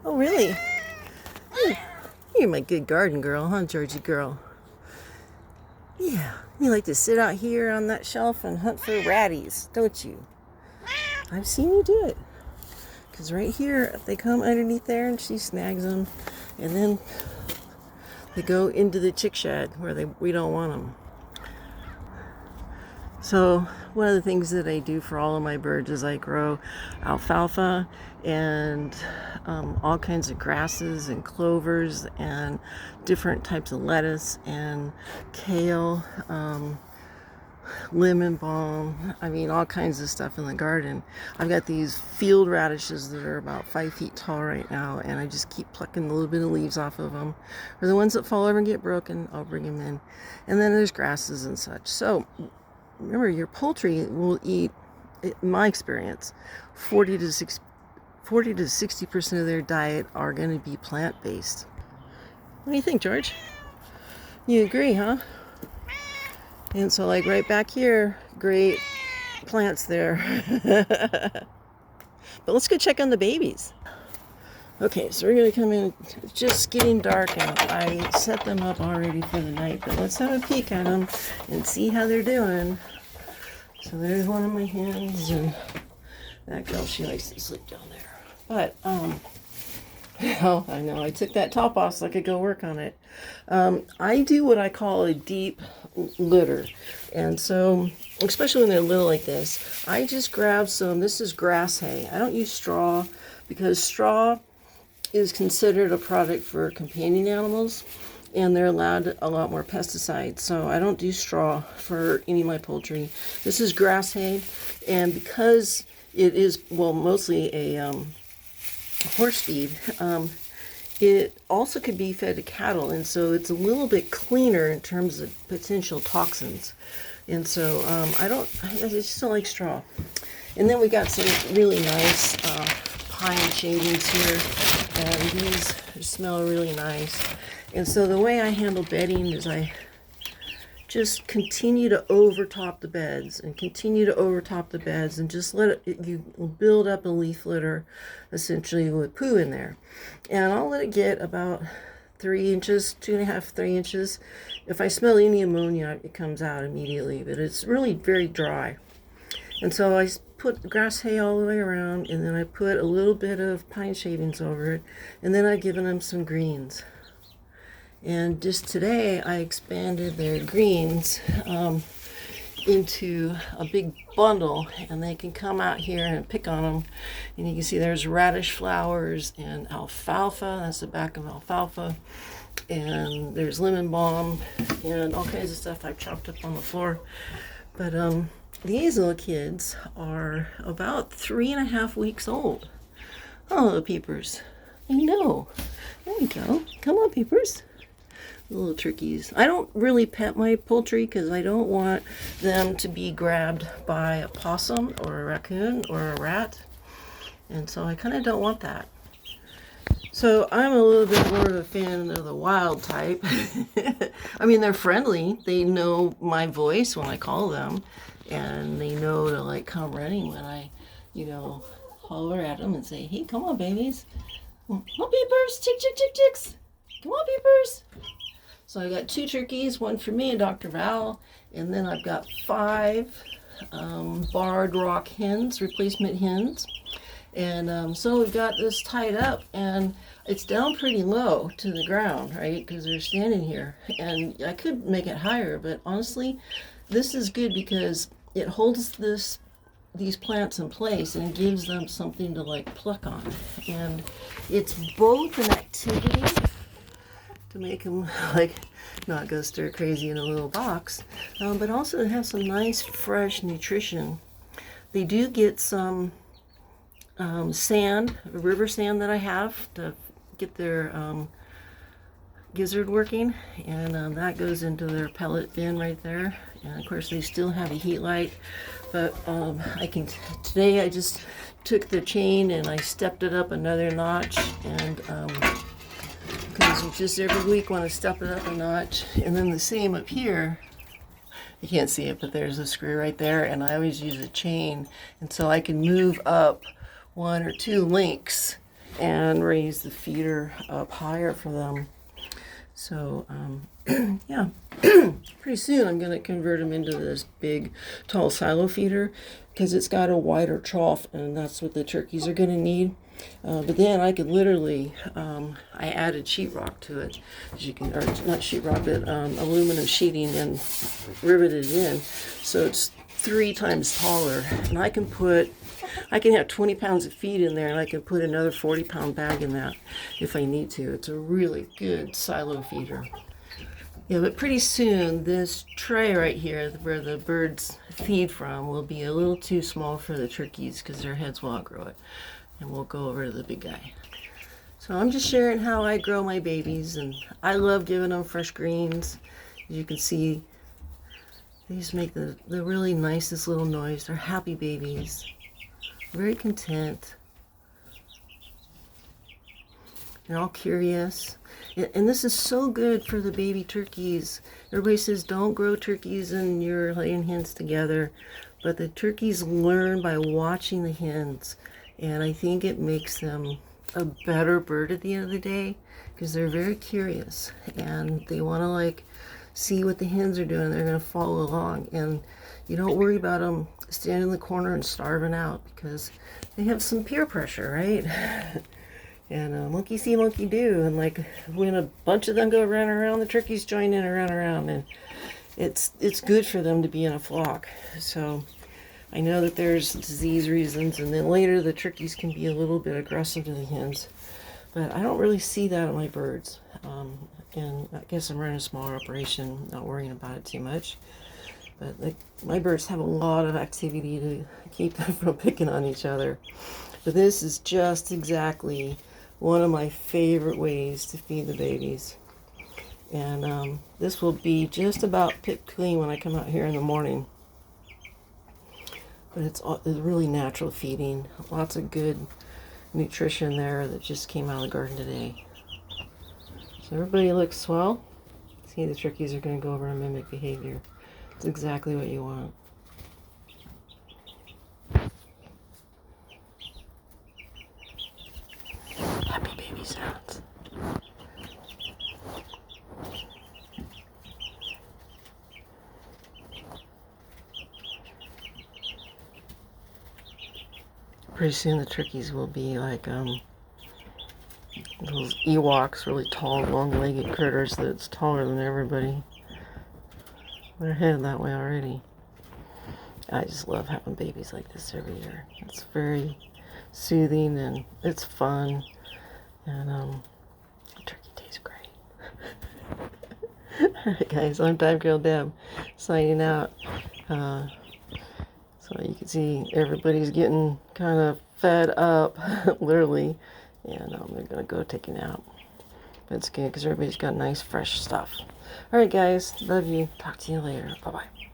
Oh, really? You're my good garden girl, huh, Georgie girl? Yeah, you like to sit out here on that shelf and hunt for ratties, don't you? I've seen you do it. Because right here, they come underneath there and she snags them. And then they go into the chick shed where we don't want them. So one of the things that I do for all of my birds is I grow alfalfa and all kinds of grasses and clovers and different types of lettuce and kale, lemon balm. I mean, all kinds of stuff in the garden. I've got these field radishes that are about 5 feet tall right now, and I just keep plucking a little bit of leaves off of them. Or the ones that fall over and get broken, I'll bring them in. And then there's grasses and such. So remember, your poultry will eat, in my experience, 40 to 60% of their diet are going to be plant-based. What do you think, George? You agree, huh? And so, like right back here, great plants there. But let's go check on the babies. Okay, so we're going to come in. It's just getting dark out. I set them up already for the night, but let's have a peek at them and see how they're doing. So there's one of my hens, and that girl, she likes to sleep down there. But, oh, I know, I took that top off so I could go work on it. I do what I call a deep litter. And so, especially when they're little like this, I just grab some, this is grass hay. I don't use straw because straw is considered a product for companion animals, and they're allowed a lot more pesticides. So I don't do straw for any of my poultry. This is grass hay, and because it is, well, mostly a horse feed, it also could be fed to cattle, and so it's a little bit cleaner in terms of potential toxins. And so I just don't like straw. And then we got some really nice pine shavings here, and these smell really nice. And so the way I handle bedding is I just continue to overtop the beds and continue to overtop the beds and just let it, you build up a leaf litter essentially with poo in there. And I'll let it get about 3 inches, 2.5, 3 inches. If I smell any ammonia, it comes out immediately, but it's really very dry. And so I put grass hay all the way around, and then I put a little bit of pine shavings over it, and then I've given them some greens. And just today I expanded their greens into a big bundle, and they can come out here and pick on them. And you can see there's radish flowers and alfalfa. That's the back of alfalfa. And there's lemon balm and all kinds of stuff I've chopped up on the floor. But these little kids are about 3.5 weeks old. Oh, peepers. I know. There we go. Come on, peepers. Little turkeys. I don't really pet my poultry because I don't want them to be grabbed by a possum or a raccoon or a rat. And so I kind of don't want that. So I'm a little bit more of a fan of the wild type. I mean, they're friendly. They know my voice when I call them. And they know to like come running when I, holler at them and say, hey, come on, babies. Come on, peepers. Chicks. Come on, peepers. So I got 2 turkeys, one for me and Dr. Val, and then I've got 5 barred rock hens, replacement hens. And so we've got this tied up, and it's down pretty low to the ground, right? Because they're standing here. And I could make it higher, but honestly, this is good because it holds these plants in place and gives them something to like pluck on. And it's both an activity to make them like not go stir crazy in a little box, but also to have some nice fresh nutrition. They do get some sand, river sand that I have to get their gizzard working, and that goes into their pellet bin right there. And of course they still have a heat light, but today I just took the chain and I stepped it up another notch, and because just every week want to step it up a notch. And then the same up here, you can't see it, but there's a screw right there, and I always use a chain, and so I can move up 1 or 2 links and raise the feeder up higher for them. So, yeah, pretty soon I'm going to convert them into this big, tall silo feeder because it's got a wider trough, and that's what the turkeys are going to need. But then I could literally, I added sheetrock to it, as you can, or not sheetrock, but aluminum sheeting, and riveted it in, so it's 3 times taller. And I can have 20 pounds of feed in there, and I can put another 40-pound bag in that if I need to. It's a really good silo feeder. Yeah, but pretty soon this tray right here where the birds feed from will be a little too small for the turkeys because their heads will outgrow it. And we'll go over to the big guy. So I'm just sharing how I grow my babies, and I love giving them fresh greens. As you can see, they just make the really nicest little noise. They're happy babies, very content. They're all curious. And this is so good for the baby turkeys. Everybody says don't grow turkeys and your laying hens together, but the turkeys learn by watching the hens. And I think it makes them a better bird at the end of the day because they're very curious and they want to like see what the hens are doing. They're going to follow along, and you don't worry about them standing in the corner and starving out because they have some peer pressure, right? And monkey see, monkey do. And like when a bunch of them go around, the turkeys join in around, and it's good for them to be in a flock. So I know that there's disease reasons, and then later the turkeys can be a little bit aggressive to the hens, but I don't really see that on my birds. And I guess I'm running a smaller operation, not worrying about it too much. But my birds have a lot of activity to keep them from picking on each other. But this is just exactly one of my favorite ways to feed the babies. And this will be just about picked clean when I come out here in the morning. But it's really natural feeding. Lots of good nutrition there that just came out of the garden today. So everybody looks swell. See, the turkeys are going to go over and mimic behavior. It's exactly what you want. Happy baby sounds. Pretty soon the turkeys will be like those Ewoks, really tall, long-legged critters that's taller than everybody. They're headed that way already. I just love having babies like this every year. It's very soothing and it's fun, and turkey tastes great. Alright guys, I'm Time Girl Deb, signing out. So you can see everybody's getting kind of fed up, literally, and they're going to go take a nap. But it's good because everybody's got nice fresh stuff. Alright guys, love you. Talk to you later. Bye-bye.